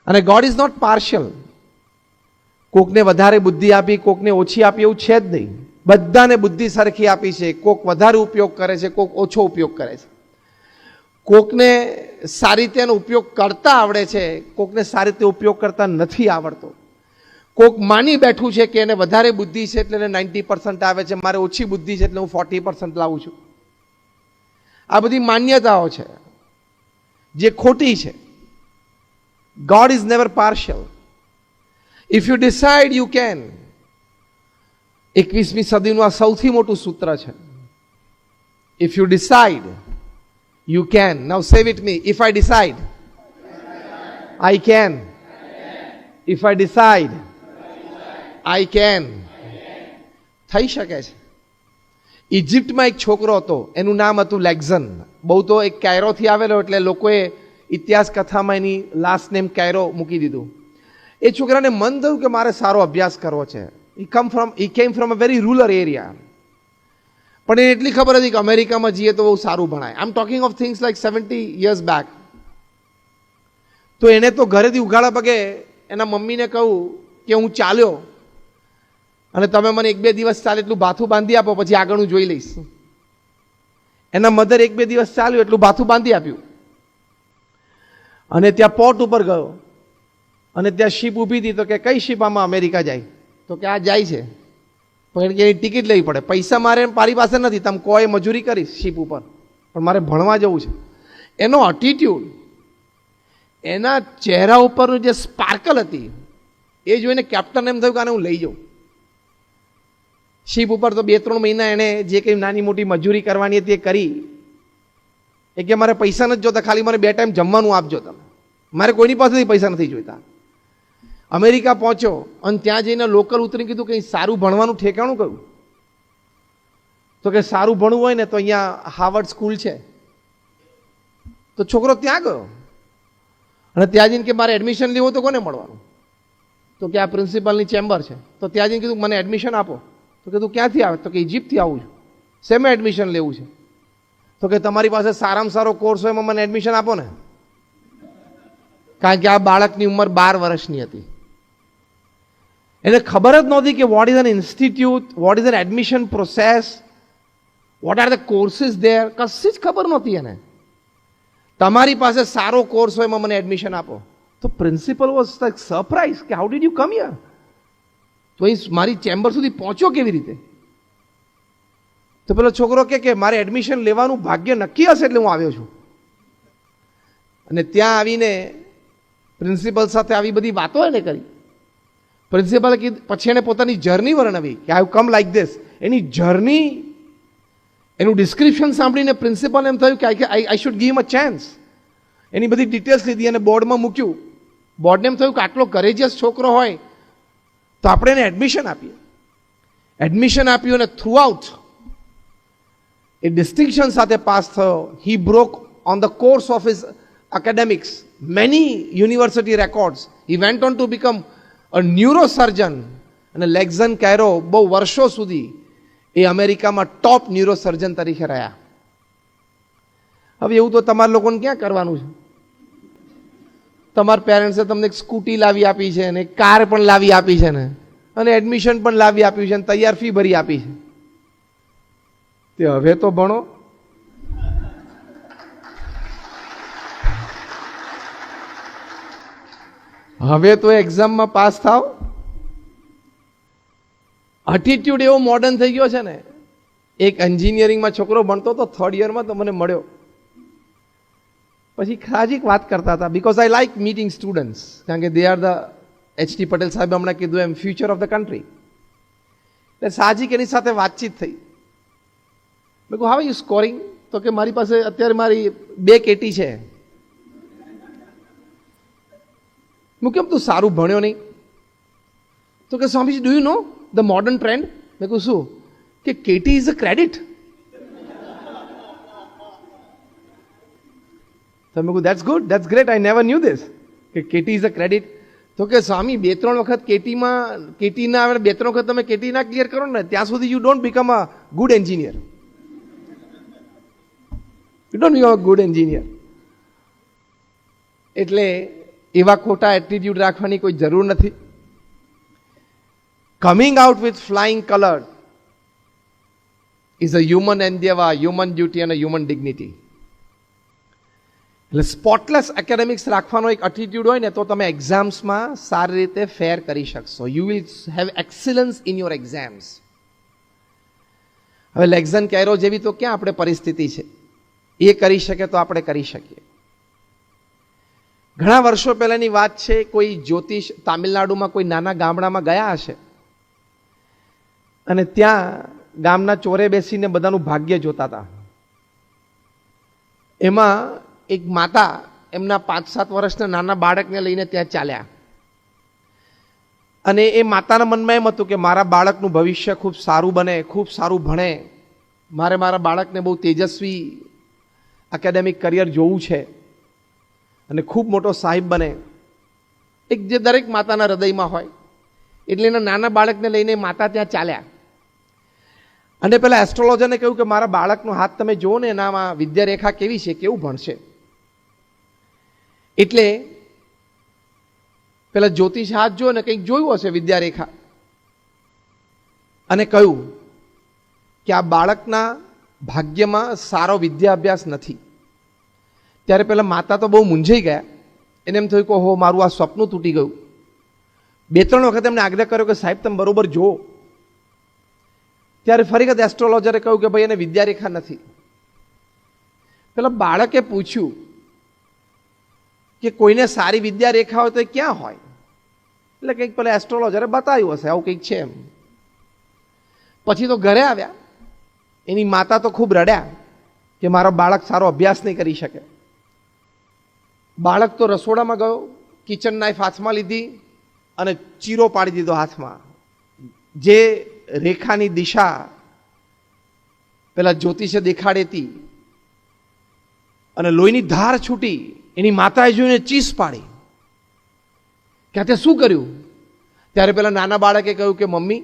અને God is not partial. કોકને વધારે બુદ્ધિ આપી, કોકને ઓછી આપી એવું છે જ નહીં. બધાને બુદ્ધિ સરખી આપી છે. કોક વધારે ઉપયોગ કરે છે, કોક ઓછો ઉપયોગ કરે છે. કોકને સારી રીતે એનો ઉપયોગ કરતા આવડે છે, કોકને સારી રીતે ઉપયોગ કરતા નથી આવડતો. કોક માની બેઠું છે કે એને વધારે બુદ્ધિ છે એટલે એને 90% આવે છે, મારે ઓછી બુદ્ધિ છે એટલે હું 40% લાવું છું. આ બધી માન્યતાઓ છે જે ખોટી છે. God is never partial. If you decide, you can. 21મી સદીનું આ સૌથી મોટું સૂત્ર છે. If you decide, you can. Now say with me. If I decide, I can. If I decide, I can. થઈ શકે છે. ઇજિપ્તમાં એક છોકરો હતો, એનું નામ હતું લેક્ઝન. બહુ તો એક કાયરોથી આવેલો એટલે લોકોએ ઇતિહાસ કથામાં એની લાસ્ટ નેમ કાયરો મૂકી દીધું. એ છોકરાને મન થયું કે મારે સારો અભ્યાસ કરવો છે. he came from a very rural area. પણ એને એટલી ખબર હતી કે અમેરિકામાં જઈએ તો બહુ સારું ભણાય. I am talking of things like 70 years back. તો એને તો ઘરેથી ઉઘાડા પગે એના મમ્મીને કહું કે હું ચાલ્યો અને તમે મને 1-2 દિવસ ચાલે એટલું બાથું બાંધી આપો, પછી આગળ હું જોઈ લઈશ. એના મધર 1-2 દિવસ ચાલ્યું એટલું બાથું બાંધી આપ્યું અને ત્યાં પોર્ટ ઉપર ગયો અને ત્યાં શિપ ઊભી હતી. તો કે કઈ શિપ આમાં અમેરિકા જાય? તો કે આ જાય છે, પણ એની ટિકિટ લેવી પડે. પૈસા મારી પાસે નથી, તમે કોઈ મજૂરી કરીશ શિપ ઉપર, પણ મારે ભણવા જવું છે. એનો એટીટ્યુડ, એના ચહેરા ઉપરનું જે સ્પાર્કલ હતી એ જોઈને કેપ્ટન એમ થયું કે આને હું લઈ જાઉં. શિપ ઉપર તો 2-3 મહિના એણે જે કંઈ નાની મોટી મજૂરી કરવાની હતી એ કરી. એ કે મારે પૈસા નથી જોતા, ખાલી મને 2 ટાઈમ જમવાનું આપજો તમે, મારે કોઈની પાસેથી પૈસા નથી જોઈતા. અમેરિકા પહોંચ્યો અને ત્યાં જઈને લોકલ ઉતરી કીધું કે સારું ભણવાનું ઠેકાણું કયું? તો કે સારું ભણવું હોય ને તો અહીંયા હાર્વર્ડ સ્કૂલ છે. તો છોકરો ત્યાં ગયો અને ત્યાં જઈને કે મારે એડમિશન લેવું તો કોને મળવાનું? તો કે આ પ્રિન્સિપાલની ચેમ્બર છે. તો ત્યાં જઈને કીધું મને એડમિશન આપો. તો કે તું ક્યાંથી આવે? તો કે ઇજિપ્તથી આવું છું. શેમાં એડમિશન લેવું છે? તો કે તમારી પાસે સારામાં સારો કોર્સ હોય એમાં મને એડમિશન આપો ને. કારણ કે આ બાળકની ઉંમર 12 વર્ષની હતી. એને ખબર જ નહોતી કે what is an institute, what is an admission process, what are the courses there, કશી જ ખબર નહોતી એને. તમારી પાસે સારો કોર્સ હોય એમાં મને એડમિશન આપો. તો પ્રિન્સિપલ વોઝ લાઈક સરપ્રાઇઝ કે how did you come here? તો અહીં મારી ચેમ્બર સુધી પહોંચ્યો કેવી રીતે? તો પેલો છોકરો કે મારે એડમિશન લેવાનું ભાગ્ય નક્કી હશે એટલે હું આવ્યો છું. અને ત્યાં આવીને પ્રિન્સિપલ સાથે આવી બધી વાતો એને કરી. પ્રિન્સિપલે કીધું, પછી એને પોતાની જર્ની વર્ણવી કે આઈ કમ લાઈક ધીસ. એની જર્ની, એનું ડિસ્ક્રિપ્શન સાંભળીને પ્રિન્સિપલ એમ થયું કે I should give him a chance. એની બધી ડિટેલ્સ લીધી અને બોર્ડમાં મૂક્યું. બોર્ડને એમ થયું કે આટલો કરેજિયસ છોકરો હોય તો આપણે એને એડમિશન આપીએ. એડમિશન આપ્યું અને થ્રુ આઉટ એ ડિસ્ટિંક્શન સાથે પાસ થયો. He broke on the course of his academics many university records. He went on to become a neurosurgeon. અને લેક્ઝન કાયરો બહુ વર્ષો સુધી એ અમેરિકામાં ટોપ ન્યુરોસર્જન તરીકે રહ્યા. હવે એવું તો તમારા લોકોને ક્યાં કરવાનું છે? તમારા પેરેન્ટ્સે તમને એક સ્કૂટી લાવી આપી છે ને કાર પણ લાવી આપી છે ને અને એડમિશન પણ લાવી આપ્યું છે ને તૈયાર ફી ભરી આપી છે. તે હવે તો ભણો. હવે તો એક્ઝામમાં પાસ થાવ. એટીટ્યુડ એવો મોડર્ન થઈ ગયો છે ને. એક એન્જિનિયરિંગમાં છોકરો ભણતો હતો 3rd યરમાં, તો મને મળ્યો. પછી ખાજીક વાત કરતા હતા. Because I like meeting students, કારણ કે they are the H.T. Patel સાહેબે હમણાં કીધું એમ ફ્યુચર ઓફ ધ કન્ટ્રી. એટલે સાજીક એની સાથે વાતચીત થઈ. મેં કહું હાઉ આર યુ સ્કોરિંગ? તો કે મારી પાસે અત્યારે મારી 2 કેટી છે. હું કેમ તું સારું ભણ્યો નહીં? તો કે Swamiji do you know the modern trend? મેં કહું શું? કે કેટી ઇઝ અ ક્રેડિટ. તો મેં કહું that's good, that's great, I never new this કે કેટી ઇઝ અ ક્રેડિટ. તો કે સ્વામી 2-3 વખત કેટી ના આવે, 2-3 વખત તમે કેટી ના ક્લિયર કરો ને ત્યાં સુધી you don't become a good engineer. You don't become a good engineer. એટલે એવા ખોટા એટીટ્યુડ રાખવાની કોઈ જરૂર નથી. Coming out with flying colour is a human endeavour, human duty અને હ્યુમન ડિગ્નિટી. એટલે સ્પોટલેસ એકેડેમિક્સ રાખવાનો એક એટીટ્યુડ હોય ને તો તમે એક્ઝામ્સમાં સારી રીતે ફેર કરી શકશો. You will have excellence in your exams. હવે લેક્ઝન કેરો જેવી તો ક્યાં આપણે પરિસ્થિતિ છે, એ કરી શકે તો આપણે કરી શકીએ. ઘણા વર્ષો પહેલાની વાત છે, કોઈ જ્યોતિષ તામિલનાડુમાં કોઈ નાના ગામડામાં ગયા હશે અને ત્યાં ગામના ચોરે બેસીને બધાનું ભાગ્ય જોતા હતા. એમાં એક માતા એમના 5-7 વર્ષના નાના બાળકને લઈને ત્યાં ચાલ્યા અને એ માતાના મનમાં એમ હતું કે મારા બાળકનું ભવિષ્ય ખૂબ સારું બને, ખૂબ સારું ભણે, મારે મારા બાળકને બહુ તેજસ્વી એકેડેમિક કરિયર જોવું છે અને ખૂબ મોટો સાહેબ બને, એક જે દરેક માતાના હૃદયમાં હોય. એટલે એના નાના બાળકને લઈને માતા ત્યાં ચાલ્યા અને પેલા એસ્ટ્રોલોજરને કહ્યું કે મારા બાળકનો હાથ તમે જુઓ ને, એનામાં વિદ્યારેખા કેવી છે, કેવું ભણશે. એટલે પેલા જ્યોતિષ હાથ જો ને કંઈક જોયું હશે વિદ્યારેખા અને કહ્યું કે આ બાળકના ભાગ્યમાં સારો વિદ્યા અભ્યાસ નથી. ત્યારે પેલા માતા તો બહુ મૂંઝાઈ ગયા. એને એમ થયું કે હો, મારું આ સ્વપ્ન તૂટી ગયું. 2-3 વખત એમને આગ્રહ કર્યો કે સાહેબ તમે બરોબર જુઓ. ત્યારે ફરી વખત એસ્ટ્રોલોજરે કહ્યું કે ભાઈ એને વિદ્યારેખા નથી. પેલા બાળકે પૂછ્યું કે કોઈને સારી વિદ્યારેખા હોય તો એ ક્યાં હોય? એટલે કંઈક પેલા એસ્ટ્રોલોજરે બતાવ્યું હશે આવું કંઈક છે એમ. પછી તો ઘરે આવ્યા, એની માતા તો ખૂબ રડ્યા કે મારો બાળક સારો અભ્યાસ નહીં કરી શકે. બાળક તો રસોડામાં ગયો, કિચન નાઇફ હાથમાં લીધી અને ચીરો પાડી દીધો હાથમાં. જે રેખાની દિશા પેલા જ્યોતિષે દેખાડી હતી અને લોહીની ધાર છૂટી. એની માતાએ જોઈને ચીસ પાડી કે તે શું કર્યું? ત્યારે પેલા નાના બાળકે કહ્યું કે મમ્મી,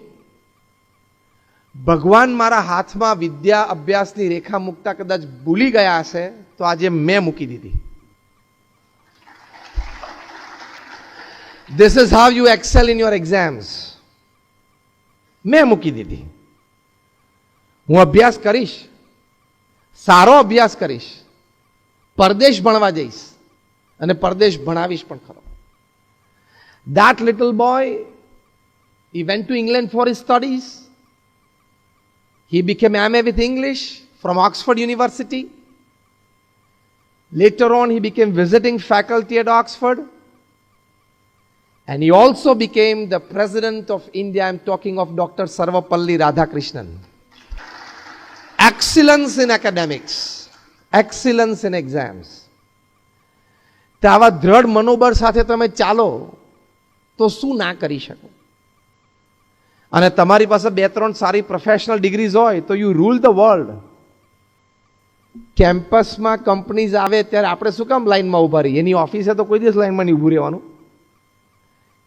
ભગવાન મારા હાથમાં વિદ્યા અભ્યાસની રેખા મૂકતા કદાચ ભૂલી ગયા હશે તો આજે મેં મૂકી દીધી. This is how you excel in your exams. મેં મૂકી દીધી. હું અભ્યાસ કરીશ, સારો અભ્યાસ કરીશ, પરદેશ ભણવા જઈશ અને પરદેશ ભણાવીશ પણ ખરો. That little boy, he went to England for his studies. He became MA with English from Oxford University. Later on, he became visiting faculty at Oxford. And he also became the President of India. I'm talking of Dr. Sarvapalli Radhakrishnan. Excellence in academics. Excellence in exams. તો આવા દ્રઢ મનોબળ સાથે તમે ચાલો તો શું ના કરી શકો? અને તમારી પાસે 2-3 સારી પ્રોફેશનલ ડિગ્રીઝ હોય તો યુ રૂલ ધ વર્લ્ડ. કેમ્પસમાં કંપનીઝ આવે ત્યારે આપણે શું કામ લાઈનમાં ઊભા રહીએ? એની ઓફિસે તો કોઈ દિવસ લાઈનમાં નહીં ઊભું રહેવાનું.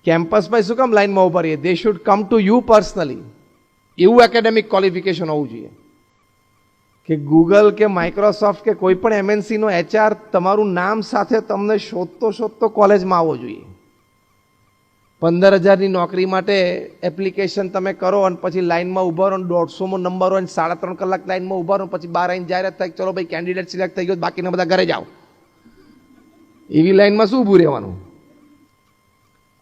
કેમ્પસમાં શું કામ લાઈનમાં ઊભા રહીએ? They should come to you personally. એવું એકેડેમિક ક્વોલિફિકેશન હોવું જોઈએ કે ગૂગલ કે માઇક્રોસોફ્ટ કે કોઈ પણ એમએનસીનો એચઆર તમારું નામ સાથે તમને શોધતો કોલેજમાં આવવો જોઈએ. 15,000ની નોકરી માટે એપ્લિકેશન તમે કરો અને પછી લાઈનમાં ઊભા રહો, 150મો નંબર હોય, 3.5 કલાક લાઈનમાં ઊભા રહો, પછી બહાર આવીને જાહેરાત થાય ચલો ભાઈ કેન્ડિડેટ સિલેક્ટ થઈ ગયો, બાકીના બધા ઘરે જાઓ. એવી લાઈનમાં શું ઊભું રહેવાનું?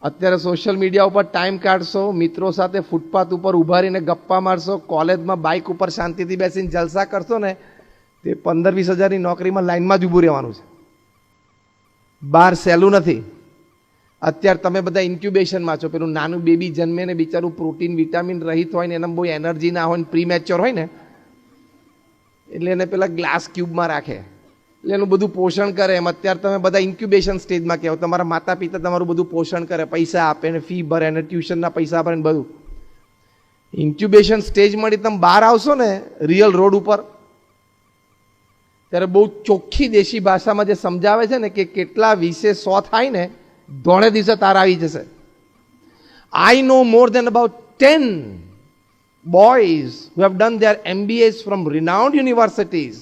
અત્યારે સોશિયલ મીડિયા ઉપર ટાઈમ કાઢશો, મિત્રો સાથે ફૂટપાથ ઉપર ઊભા રહીને ગપ્પા મારશો, કોલેજમાં બાઇક ઉપર શાંતિથી બેસીને જલસા કરશો ને, તે 15-20 હજારની નોકરીમાં લાઈનમાં જ ઊભું રહેવાનું છે. બહાર સહેલું નથી. અત્યારે તમે બધા ઇન્ક્યુબેશનમાં છો. પેલું નાનું બેબી જન્મે ને બિચારું પ્રોટીન વિટામિન રહિત હોય ને, એના બહુ એનર્જી ના હોય ને, પ્રીમેચ્યોર હોય ને, એટલે એને પેલા ગ્લાસ ક્યુબમાં રાખે, એટલે એનું બધું પોષણ કરે. એમ અત્યારે તમે બધા ઇન્ક્યુબેશન સ્ટેજમાં કહેવો. તમારા માતા પિતા તમારું બધું પોષણ કરે, પૈસા આપે ને, ફી ભરે ને, ટ્યુશનના પૈસા આપે ને બધું. ઇન્ક્યુબેશન સ્ટેજ મળી તમે બહાર આવશો ને રિયલ રોડ ઉપર, ત્યારે બહુ ચોખ્ખી દેશી ભાષામાં જે સમજાવે છે ને કે કેટલા 20-100 થાય ને ધોળે દિવસે તાર આવી જશે. આઈ નો મોર દેન about 10 boys who have done their MBAs from renowned universities.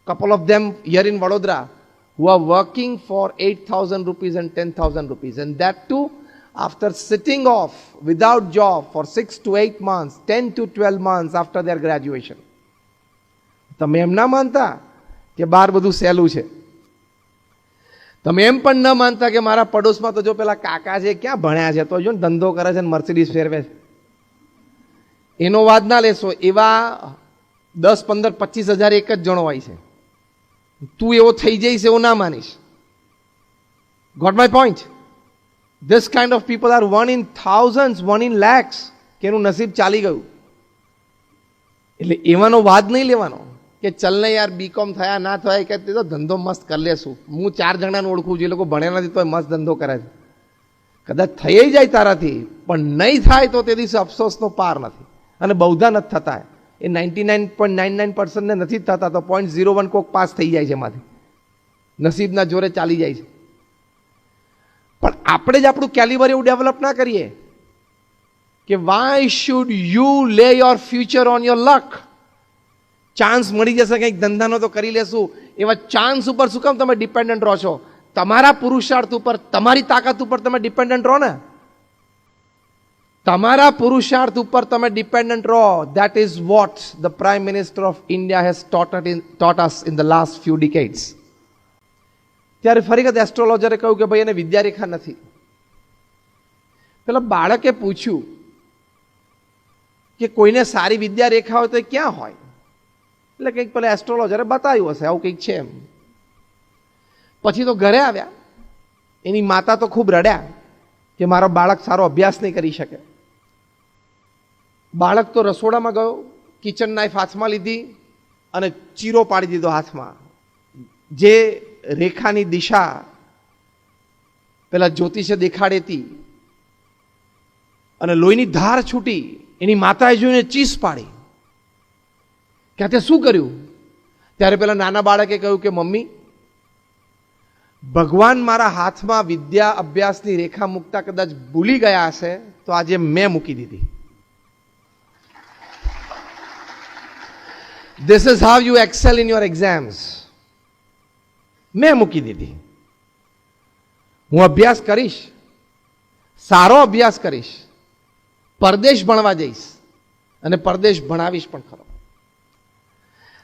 Couple of them here in Vadodara, who are working for 8,000 rupees and 10,000 rupees, and that too after sitting off without job for 6 to 8 months, 10 to 12 months after their graduation. તમે એમ ના માનતા કે બહાર બધું સહેલું છે? તમે એમ પણ ન માનતા કે મારા પડોશમાં તો જો પેલા કાકા છે ક્યાં ભણ્યા છે તો જો ને ધંધો કરે છે ને મર્સિડીઝ ફેરવે છે. એનો વાદ ના લેશો. એવા 10, 15, 25 હજાર એક જ જણો હોય છે. તું એવો થઈ જઈશ એવું ના માનીશ. Got my point? This kind of people are 1 in thousands, 1 in lakhs કે એનું નસીબ ચાલી ગયું. એટલે એવાનો વાદ નહીં લેવાનો કે ચલ ને યાર બીકોમ થયા ના થયા કે તો ધંધો મસ્ત કરી લેશું. હું 4 જણાને ઓળખું છું એ લોકો ભણ્યા નથી તો મસ્ત ધંધો કરે છે. કદાચ થઈ જાય તારાથી પણ નહીં થાય તો તે દિવસે અફસોસનો પાર નથી. અને બહુધા નથી થતા. એ 99.99% ને નથી થતા તો 0.01 કોક પાસ થઈ જાય છે એમાંથી. નસીબના જોરે ચાલી જાય છે. પણ આપણે જ આપણું કેલિબર એવું ડેવલપ ના કરીએ કે વાય શુડ યુ લે your future on your luck. Chance મળી જશે કંઈક ધંધાનો તો કરી લેશું. એવા ચાન્સ ઉપર શું કામ તમે ડિપેન્ડન્ટ રહો છો? તમારા પુરુષાર્થ ઉપર, તમારી તાકાત ઉપર તમે ડિપેન્ડન્ટ રહો ને. તમારા પુરુષાર્થ ઉપર તમે ડિપેન્ડન્ટ રહો. That is what the prime minister of India has taught us in the last few decades. ત્યારે ફરી વખત એસ્ટ્રોલોજરે કહ્યું કે ભાઈ એને વિદ્યારેખા નથી. પેલા બાળકે પૂછ્યું કે કોઈને સારી વિદ્યારેખા હોય તો એ ક્યાં હોય? એટલે કંઈક પેલા એસ્ટ્રોલોજરે બતાવ્યું હશે આવું કંઈક છે એમ. પછી તો ઘરે આવ્યા. એની માતા તો ખૂબ રડ્યા કે મારો બાળક સારો અભ્યાસ નહીં કરી શકે. બાળક તો રસોડામાં ગયો, કિચન નાઇફ હાથમાં લીધી અને ચીરો પાડી દીધો હાથમાં. જે રેખાની દિશા પેલા જ્યોતિષે દેખાડી હતી અને લોહીની ધાર છૂટી. એની માતાએ જોઈને ચીસ પાડી કે તે શું કર્યું? ત્યારે પેલા નાના બાળકે કહ્યું કે મમ્મી, ભગવાન મારા હાથમાં વિદ્યા અભ્યાસની રેખા મૂકતા કદાચ ભૂલી ગયા હશે તો આજે મેં મૂકી દીધી. This is how you excel in your exams. મેં મૂકી દીધી. હું અભ્યાસ કરીશ, સારો અભ્યાસ કરીશ, પરદેશ ભણવા જઈશ અને પરદેશ ભણાવીશ પણ ખરો.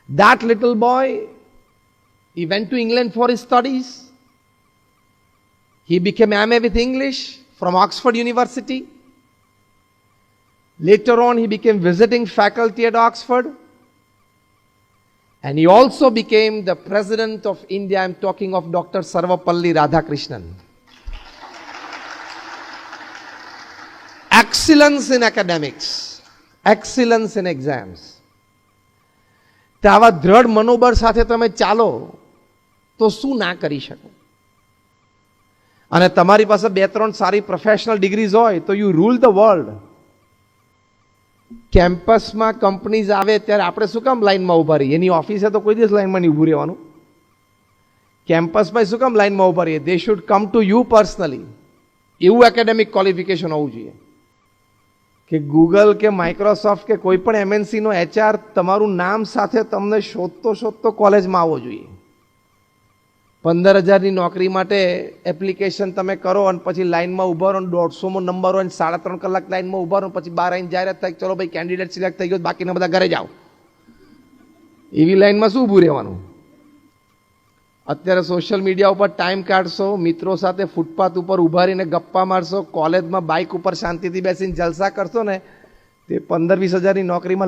That little boy, he went to England for his studies. He became MA with English from Oxford University. Later on, he became visiting faculty at Oxford. And he also became the President of India. I'm talking of Dr. Sarvapalli Radhakrishnan. Excellence in academics, excellence in exams. તો આવા દ્રઢ મનોબળ સાથે તમે ચાલો તો શું ના કરી શકો? અને તમારી પાસે 2-3 સારી પ્રોફેશનલ ડિગ્રીઝ હોય તો યુ રૂલ ધ વર્લ્ડ. કેમ્પસમાં કંપનીઝ આવે ત્યારે આપણે શું કામ લાઈનમાં ઊભા રહીએ? એની ઓફિસે તો કોઈ દિવસ લાઈનમાં નહીં ઊભું રહેવાનું. કેમ્પસમાં શું કામ લાઈનમાં ઊભા રહીએ? They should come to you personally. એવું એકેડેમિક ક્વોલિફિકેશન હોવું જોઈએ કે ગૂગલ કે માઇક્રોસોફ્ટ કે કોઈ પણ એમએનસીનો HR તમારું નામ સાથે તમને શોધતો કોલેજમાં આવવો જોઈએ. 15,000ની નોકરી માટે એપ્લિકેશન તમે કરો અને પછી લાઈનમાં ઊભા રહો, 150મો નંબર હોય 3.5 કલાક લાઈનમાં ઊભા રહો, પછી 12 આવીને જાહેરાત થાય ચલો ભાઈ કેન્ડિડેટ સિલેક્ટ થઈ ગયો, બાકીના બધા ઘરે જાઓ. એવી લાઈનમાં શું ઊભું રહેવાનું? અત્યારે સોશિયલ મીડિયા ઉપર ટાઈમ કાઢશો, મિત્રો સાથે ફૂટપાથ ઉપર ઊભા રહીને ગપ્પા મારશો, કોલેજમાં બાઇક ઉપર શાંતિથી બેસીને જલસા કરશો ને તે 15-20 હજારની નોકરીમાં